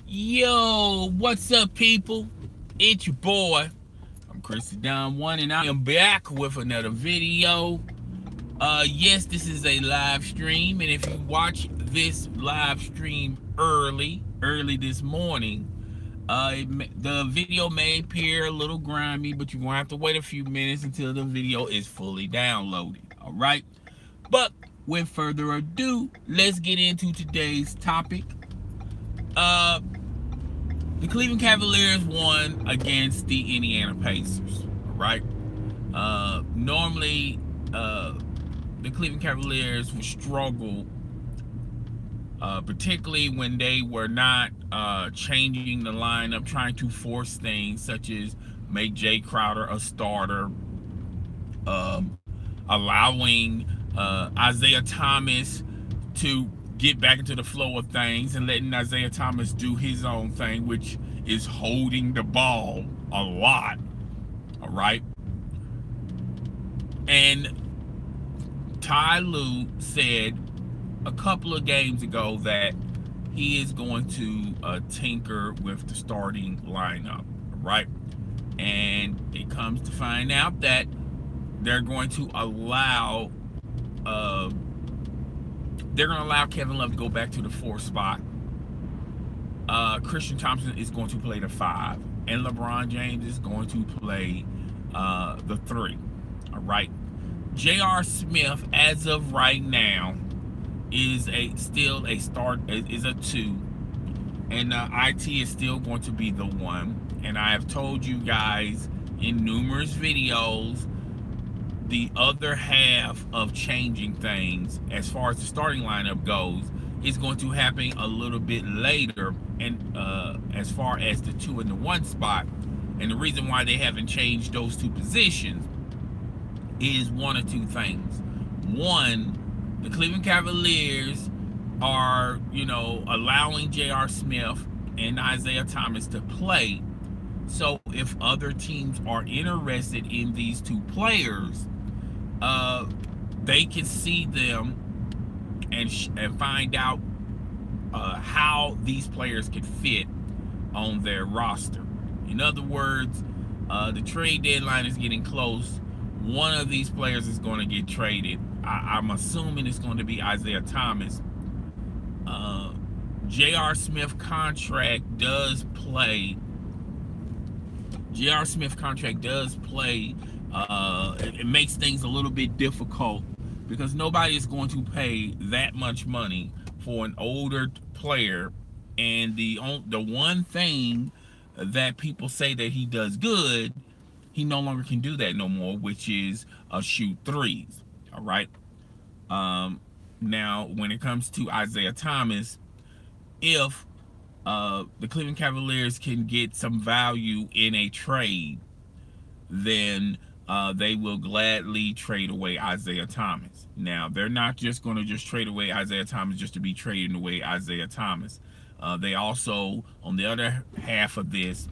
Yo, what's up, people? It's your boy. I'm Chris Don One, and I am back with another video. Yes, this is a live stream, and if you watch this live stream early this morning, the video may appear a little grimy, but you're gonna have to wait a few minutes until the video is fully downloaded. All right, but with further ado, let's get into today's topic. The Cleveland Cavaliers won against the Indiana Pacers, right? Normally, the Cleveland Cavaliers would struggle, particularly when they were not changing the lineup, trying to force things such as make Jay Crowder a starter, allowing Isaiah Thomas to get back into the flow of things and letting Isaiah Thomas do his own thing, which is holding the ball a lot. All right. And Ty Lue said a couple of games ago that he is going to tinker with the starting lineup. Right. And it comes to find out that they're going to allow Kevin Love to go back to the 4 spot. Christian Thompson is going to play the 5, and LeBron James is going to play the 3. All right. J.R. Smith, as of right now, is still a 2, and IT is still going to be the 1. And I have told you guys in numerous videos, the other half of changing things as far as the starting lineup goes is going to happen a little bit later, and as far as the 2 and the 1 spot. And the reason why they haven't changed those 2 positions is one of 2 things. One, the Cleveland Cavaliers are, allowing J.R. Smith and Isaiah Thomas to play. So if other teams are interested in these 2 players, they can see them and find out how these players can fit on their roster. In other words, the trade deadline is getting close. One of these players is going to get traded. I'm assuming it's going to be Isaiah Thomas. J.R. Smith contract does play. J.R. Smith contract does play. It makes things a little bit difficult because nobody is going to pay that much money for an older player. And the one thing that people say that he does good, he no longer can do that no more, which is shoot threes. All right. Now, when it comes to Isaiah Thomas, if the Cleveland Cavaliers can get some value in a trade, then they will gladly trade away Isaiah Thomas. Now, they're not just going to just trade away Isaiah Thomas just to be trading away Isaiah Thomas. They also, on the other half of this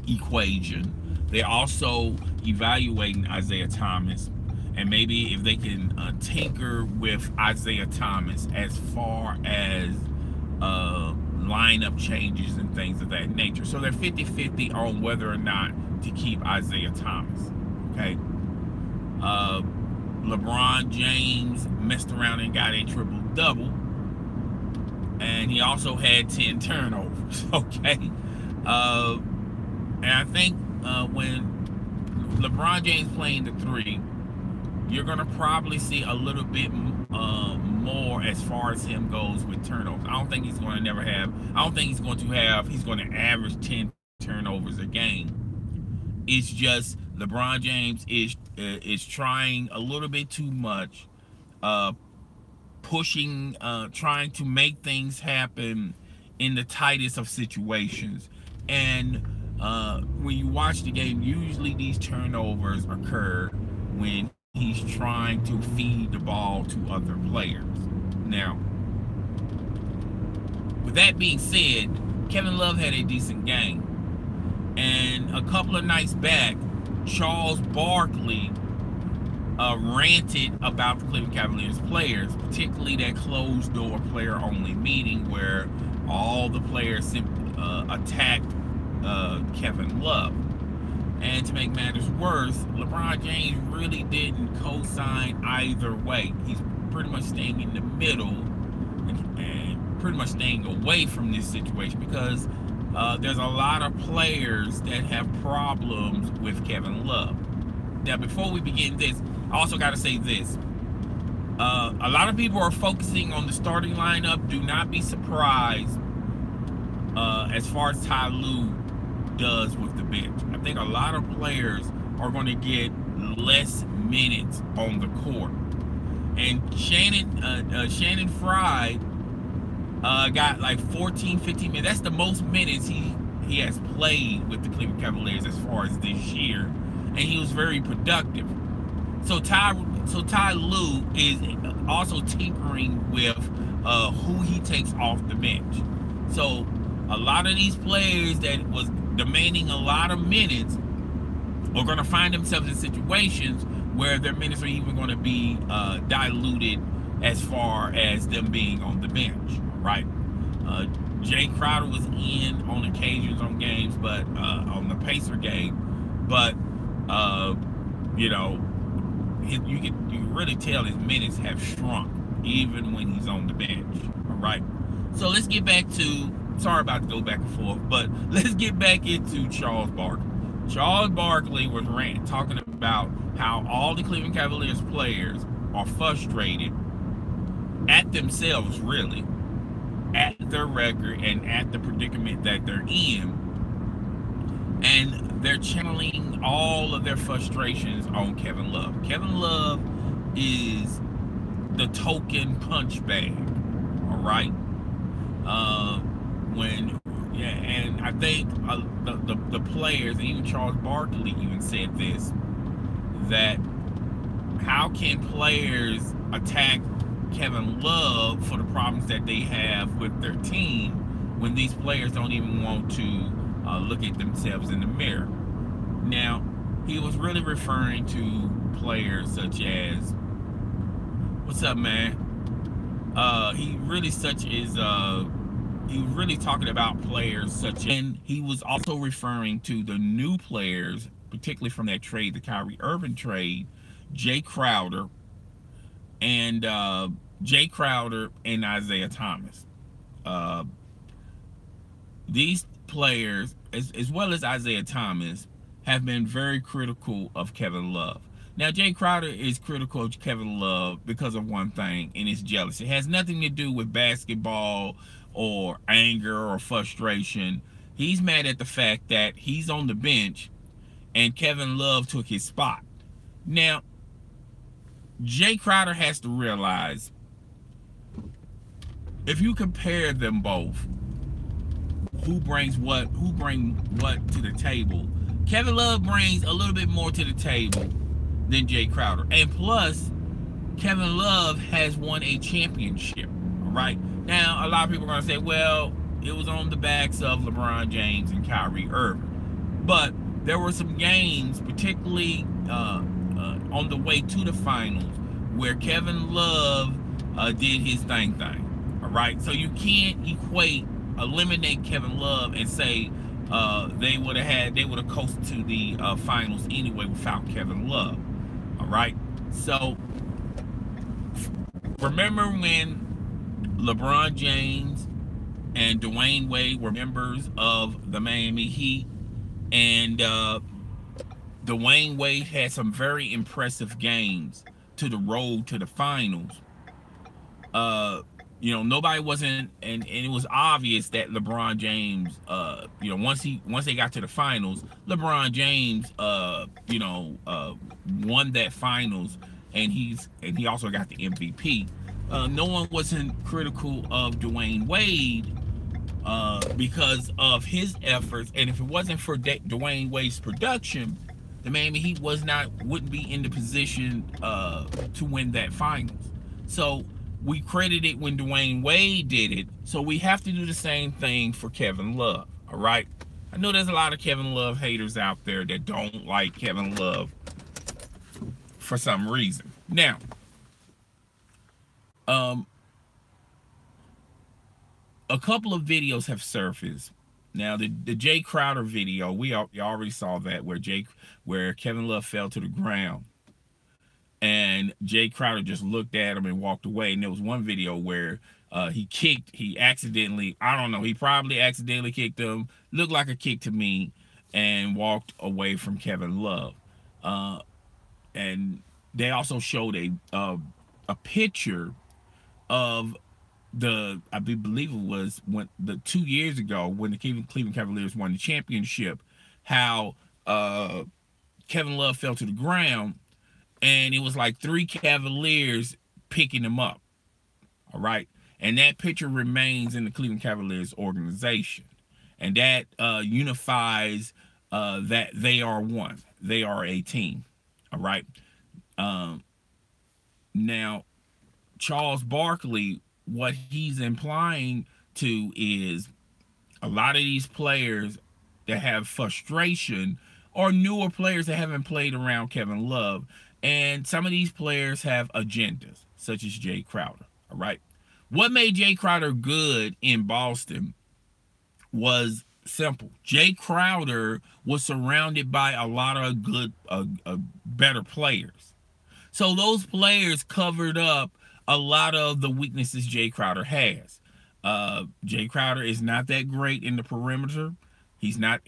equation, they're also evaluating Isaiah Thomas, and maybe if they can tinker with Isaiah Thomas as far as lineup changes and things of that nature. So they're 50-50 on whether or not to keep Isaiah Thomas. Okay. LeBron James messed around and got a triple-double, and he also had 10 turnovers. Okay. And I think when LeBron James playing the 3, you're going to probably see a little bit more as far as him goes with turnovers. I don't think he's going to he's going to average 10 turnovers a game. It's just LeBron James is trying a little bit too much, pushing, trying to make things happen in the tightest of situations. And when you watch the game, usually these turnovers occur when he's trying to feed the ball to other players. Now, with that being said, Kevin Love had a decent game. And a couple of nights back, Charles Barkley ranted about the Cleveland Cavaliers players, particularly that closed-door player-only meeting where all the players attacked Kevin Love. And to make matters worse, LeBron James really didn't co-sign either way. He's pretty much staying in the middle and pretty much staying away from this situation because there's a lot of players that have problems with Kevin Love. Now, before we begin this, I also got to say this. A lot of people are focusing on the starting lineup. Do not be surprised as far as Ty Lue does with the bench. I think a lot of players are going to get less minutes on the court. And Shannon Fry got like 14, 15 minutes. That's the most minutes he has played with the Cleveland Cavaliers as far as this year. And he was very productive. So Ty Lue is also tinkering with who he takes off the bench. So a lot of these players that was demanding a lot of minutes are going to find themselves in situations where their minutes are even going to be diluted as far as them being on the bench, right? Jay Crowder was in on occasions on games, but on the Pacer game, but you know, you can really tell his minutes have shrunk even when he's on the bench. All right. So let's get back to, sorry about to go back and forth, but let's get back into Charles Barkley. Charles Barkley was talking about how all the Cleveland Cavaliers players are frustrated at themselves, really, at their record and at the predicament that they're in. And they're channeling all of their frustrations on Kevin Love. Kevin Love is the token punch bag, all right? And I think the players, and even Charles Barkley even said this, that how can players attack Kevin Love for the problems that they have with their team when these players don't even want to look at themselves in the mirror? Now, he was really referring to players such as, what's up, man? He was really talking about players such as, and he was also referring to the new players, particularly from that trade, the Kyrie Irving trade, Jay Crowder and Isaiah Thomas. These players, as well as Isaiah Thomas, have been very critical of Kevin Love. Now, Jay Crowder is critical of Kevin Love because of one thing, and it's jealousy. It has nothing to do with basketball or anger or frustration. He's mad at the fact that he's on the bench and Kevin Love took his spot. Now, Jay Crowder has to realize, if you compare them both, who brings what to the table, Kevin Love brings a little bit more to the table than Jay Crowder. And plus, Kevin Love has won a championship, all right? Now, a lot of people are going to say, well, it was on the backs of LeBron James and Kyrie Irving. But there were some games, particularly on the way to the finals, where Kevin Love did his thing, all right? So you can't eliminate Kevin Love and say they would have coasted to the finals anyway without Kevin Love, all right? So remember when LeBron James and Dwayne Wade were members of the Miami Heat, and Dwayne Wade had some very impressive games to the road to the finals. Nobody wasn't, and it was obvious that LeBron James, once they got to the finals, LeBron James, won that finals, and he also got the MVP. No one wasn't critical of Dwayne Wade because of his efforts, and if it wasn't for Dwayne Wade's production, the Miami Heat wouldn't be in the position to win that finals. So we credit it when Dwayne Wade did it, so we have to do the same thing for Kevin Love, all right? I know there's a lot of Kevin Love haters out there that don't like Kevin Love for some reason. Now, a couple of videos have surfaced. Now, the Jay Crowder video, we already saw that, where Kevin Love fell to the ground, and Jay Crowder just looked at him and walked away. And there was one video where he accidentally, I don't know, he probably accidentally kicked him, looked like a kick to me, and walked away from Kevin Love. And they also showed a picture of I believe it was 2 years ago when the Cleveland Cavaliers won the championship, how Kevin Love fell to the ground, and it was like 3 Cavaliers picking him up. All right. And that picture remains in the Cleveland Cavaliers organization. And that unifies that they are one. They are a team. All right. Now, Charles Barkley, what he's implying to is a lot of these players that have frustration are newer players that haven't played around Kevin Love. And some of these players have agendas, such as Jay Crowder. All right. What made Jay Crowder good in Boston was simple. Jay Crowder was surrounded by a lot of good, better players. So those players covered up a lot of the weaknesses Jay Crowder has. Jay Crowder is not that great in the perimeter. He's a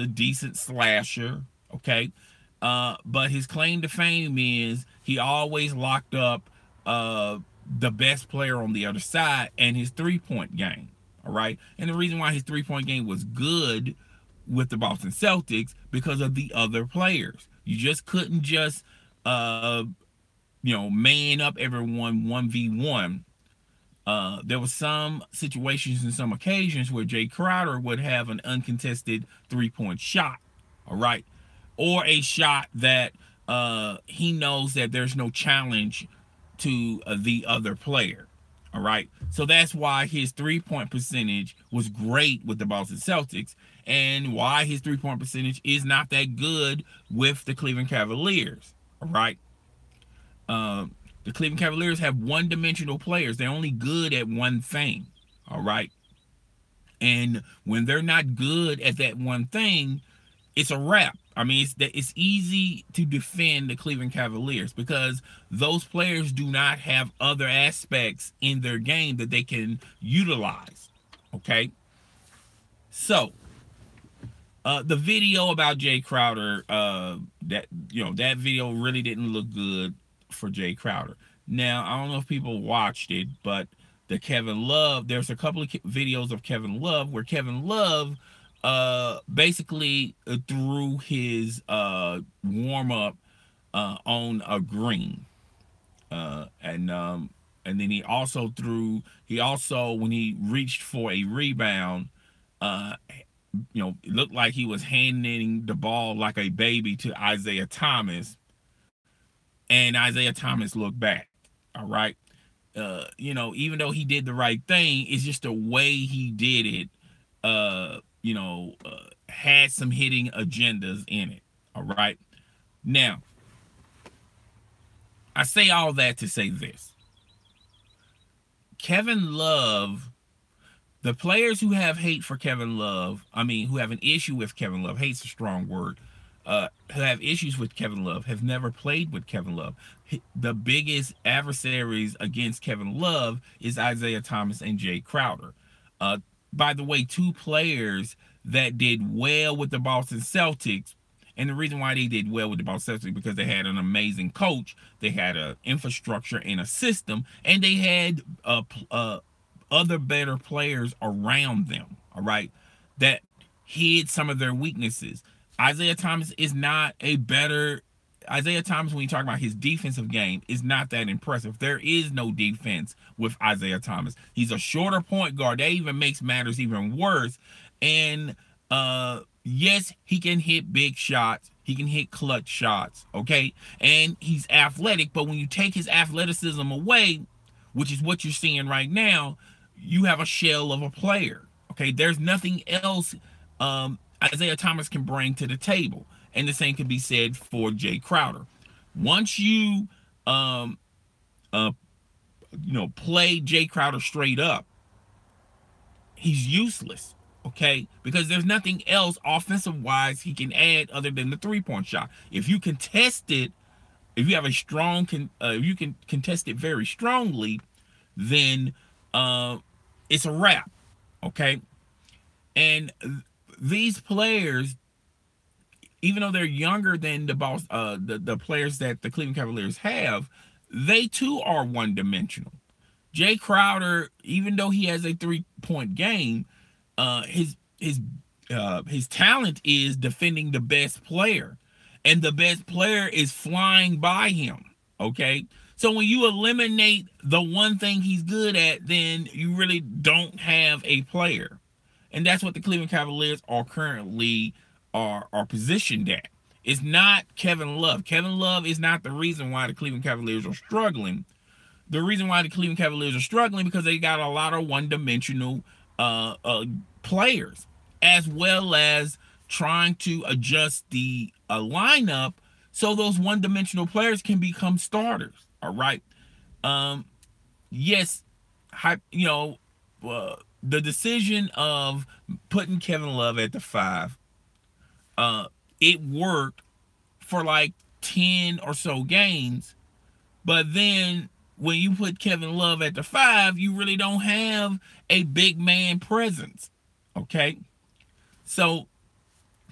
decent slasher. Okay. But his claim to fame is he always locked up the best player on the other side and his three-point game. All right. And the reason why his three-point game was good with the Boston Celtics, because of the other players. You just couldn't just man up everyone 1v1. There was some situations and some occasions where Jay Crowder would have an uncontested three-point shot. All right. Or a shot that he knows that there's no challenge to the other player. All right. So that's why his three-point percentage was great with the Boston Celtics, and why his three-point percentage is not that good with the Cleveland Cavaliers. All right. The Cleveland Cavaliers have one-dimensional players. They're only good at one thing. All right. And when they're not good at that one thing, it's a wrap. I mean, it's easy to defend the Cleveland Cavaliers because those players do not have other aspects in their game that they can utilize. Okay. So the video about Jay Crowder, that video really didn't look good for Jay Crowder. Now, I don't know if people watched it, but the Kevin Love, there's a couple of videos of Kevin Love where Kevin Love basically threw his warm-up on a green, and then he also when he reached for a rebound, it looked like he was handing the ball like a baby to Isaiah Thomas, and Isaiah Thomas looked back. All right. Even though he did the right thing, it's just the way he did it, had some hitting agendas in it. All right. Now, I say all that to say this. Kevin Love, the players who have hate for Kevin Love, who have an issue with Kevin Love, hate's a strong word, who have issues with Kevin Love, have never played with Kevin Love. The biggest adversaries against Kevin Love is Isaiah Thomas and Jay Crowder. By the way, 2 players that did well with the Boston Celtics, and the reason why they did well with the Boston Celtics because they had an amazing coach, they had an infrastructure and a system, and they had other better players around them, all right, that hid some of their weaknesses. Isaiah Thomas, when you talk about his defensive game, is not that impressive. There is no defense with Isaiah Thomas. He's a shorter point guard. That even makes matters even worse. And yes, he can hit big shots. He can hit clutch shots, okay? And he's athletic, but when you take his athleticism away, which is what you're seeing right now, you have a shell of a player, okay? There's nothing else Isaiah Thomas can bring to the table. And the same can be said for Jay Crowder. Once you play Jay Crowder straight up, he's useless. Okay, because there's nothing else offensive wise he can add other than the 3-point shot. If you contest it, if you have a strong, if you can contest it very strongly, then it's a wrap. Okay, and these players, even though they're younger than the players that the Cleveland Cavaliers have, they too are one dimensional. Jay Crowder, even though he has a 3-point game, his talent is defending the best player, and the best player is flying by him. Okay, so when you eliminate the one thing he's good at, then you really don't have a player, and that's what the Cleveland Cavaliers are currently are positioned at. It's not Kevin Love. Kevin Love is not the reason why the Cleveland Cavaliers are struggling. The reason why the Cleveland Cavaliers are struggling because they got a lot of one-dimensional players, as well as trying to adjust the lineup so those one-dimensional players can become starters. All right. Yes, the decision of putting Kevin Love at the 5, it worked for like 10 or so games, but then when you put Kevin Love at the 5, you really don't have a big man presence. Okay, so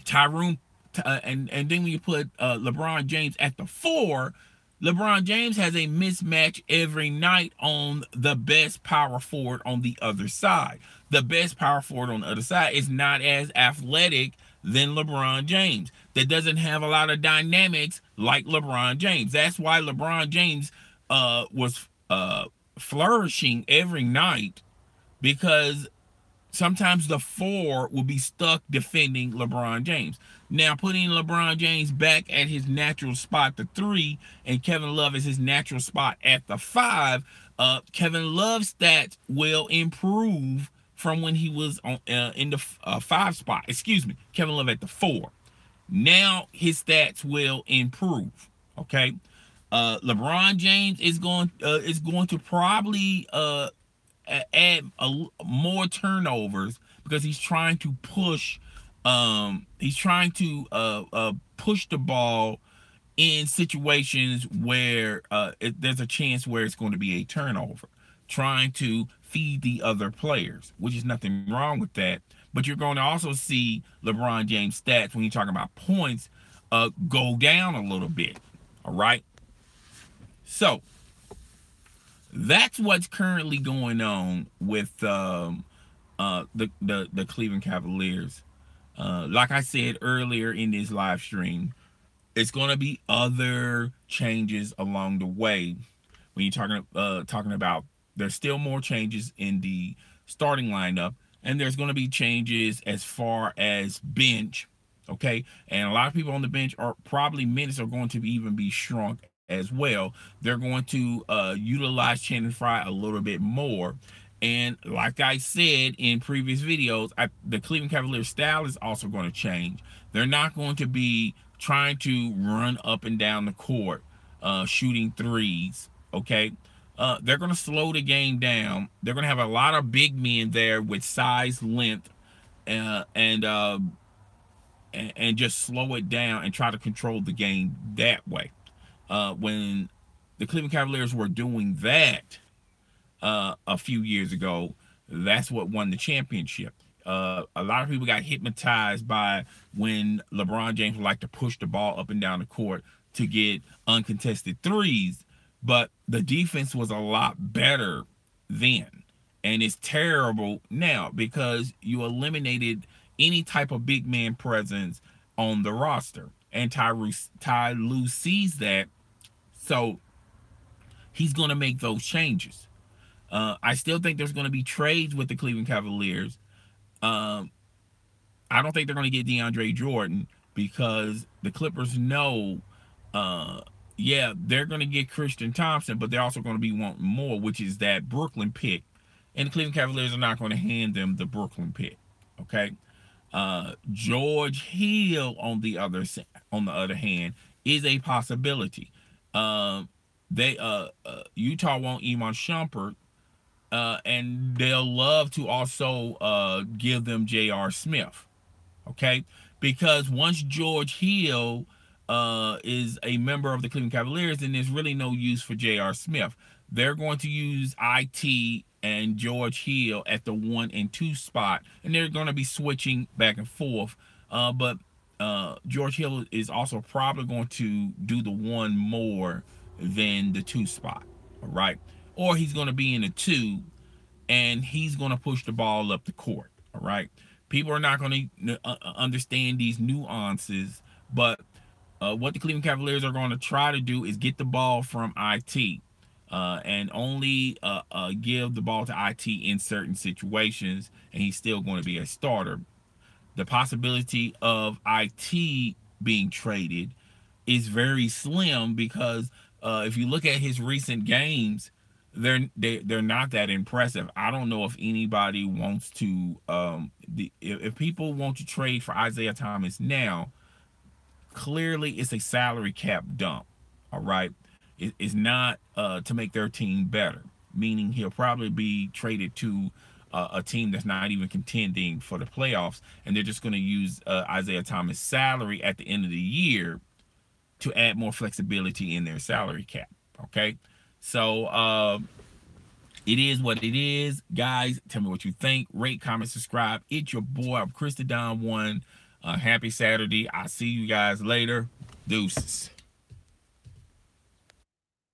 Tyrone, and then when you put LeBron James at the 4, LeBron James has a mismatch every night on the best power forward on the other side. The best power forward on the other side is not as athletic than LeBron James. That doesn't have a lot of dynamics like LeBron James. That's why LeBron James was flourishing every night, because sometimes the 4 will be stuck defending LeBron James. Now, putting LeBron James back at his natural spot, the 3, and Kevin Love is his natural spot at the 5, Kevin Love's stats will improve from when he was on in the 5 spot. Excuse me, Kevin Love at the 4. Now his stats will improve. Okay, LeBron James is going to probably add more turnovers because he's trying to push. He's trying to push the ball in situations where there's a chance where it's going to be a turnover, trying to feed the other players, which is nothing wrong with that. But you're going to also see LeBron James stats when you're talking about points go down a little bit. All right. So that's what's currently going on with the Cleveland Cavaliers. Like I said earlier in this live stream, it's going to be other changes along the way. When you're talking about, there's still more changes in the starting lineup, and there's going to be changes as far as bench. Okay, and a lot of people on the bench are probably minutes are going to even be shrunk as well. They're going to utilize Channing Frye a little bit more. And like I said in previous videos, the Cleveland Cavaliers style is also going to change. They're not going to be trying to run up and down the court, shooting threes. Okay, they're going to slow the game down. They're going to have a lot of big men there with size, length, and just slow it down and try to control the game that way. When the Cleveland Cavaliers were doing that a few years ago, that's what won the championship. A lot of people got hypnotized by when LeBron James would like to push the ball up and down the court to get uncontested threes, but the defense was a lot better then, and it's terrible now because you eliminated any type of big man presence on the roster, and Ty Lue sees that, so he's going to make those changes. I still think there's going to be trades with the Cleveland Cavaliers. I don't think they're going to get DeAndre Jordan because the Clippers know, yeah, they're going to get Christian Thompson, but they're also going to be wanting more, which is that Brooklyn pick. And the Cleveland Cavaliers are not going to hand them the Brooklyn pick. Okay. George Hill, on the other hand, is a possibility. Utah want Iman Shumpert, and they'll love to also give them J.R. Smith. Okay, because once George Hill is a member of the Cleveland Cavaliers, then there's really no use for J.R. Smith. They're going to use IT and George Hill at the 1 and 2 spot, and they're going to be switching back and forth. But George Hill is also probably going to do the 1 more than the 2 spot. All right, or he's going to be in the 2 and he's going to push the ball up the court. All right. People are not going to understand these nuances, but what the Cleveland Cavaliers are going to try to do is get the ball from IT and only give the ball to IT in certain situations, and he's still going to be a starter. The possibility of IT being traded is very slim because if you look at his recent games, they're not that impressive. I don't know if anybody wants to if people want to trade for Isaiah Thomas now, clearly it's a salary cap dump. All right, it's not to make their team better, meaning he'll probably be traded to a team that's not even contending for the playoffs, and they're just going to use Isaiah Thomas' salary at the end of the year to add more flexibility in their salary cap. Okay, so it is what it is, guys. Tell me what you think. Rate, comment, subscribe. It's your boy, I'm Chris the Don One. Happy Saturday. I'll see you guys later. Deuces.